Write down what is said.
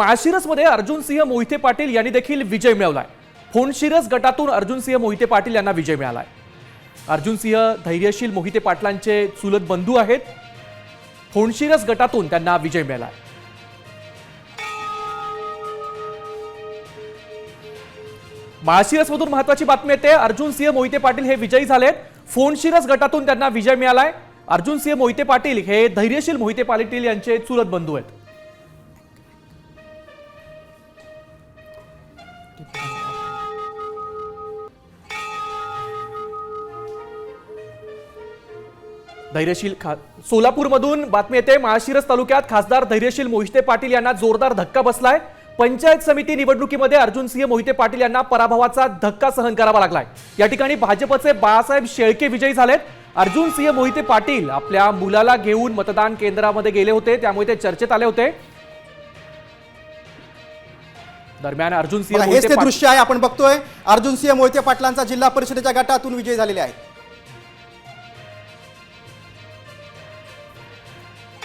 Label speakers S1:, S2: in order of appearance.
S1: माळशिरसमध्ये अर्जुनसिंह मोहिते पाटील यांनी देखील विजय मिळवलाय। फोंडशिरस गटातून अर्जुनसिंह मोहिते पाटील यांना विजय मिळालाय। अर्जुनसिंह धैर्यशील मोहिते पाटलांचे चुलत बंधू आहेत। फोंडशिरस गटातून त्यांना विजय मिळालाय। माळशिरसमधून महत्त्वाची बातमी येते, अर्जुनसिंह मोहिते पाटील हे विजयी झालेत। फोंडशिरस गटातून त्यांना विजय मिळालाय। अर्जुनसिंह मोहिते पाटील हे धैर्यशील मोहिते पाटील यांचे चुलत बंधू आहेत। धैर्यशील सोलापूरमधून बातमी येते, माळशिरस तालुक्यात खासदार धैर्यशील मोहिते पाटील यांना जोरदार धक्का बसलाय। पंचायत समिती निवडणुकीमध्ये अर्जुनसिंह मोहिते पाटील यांना पराभवाचा धक्का सहन करावा लागलाय। या ठिकाणी भाजपचे बाळासाहेब शेळके विजयी झालेत। अर्जुनसिंह मोहिते पाटील आपल्या मुलाला घेऊन मतदान केंद्रामध्ये गेले होते, त्यामुळे ते चर्चेत आले होते। दरम्यान अर्जुनसिंह
S2: हेच ते दृश्य आहे आपण बघतोय, अर्जुनसिंह मोहिते पाटलांचा जिल्हा परिषदेच्या गटातून विजय झालेले आहेत।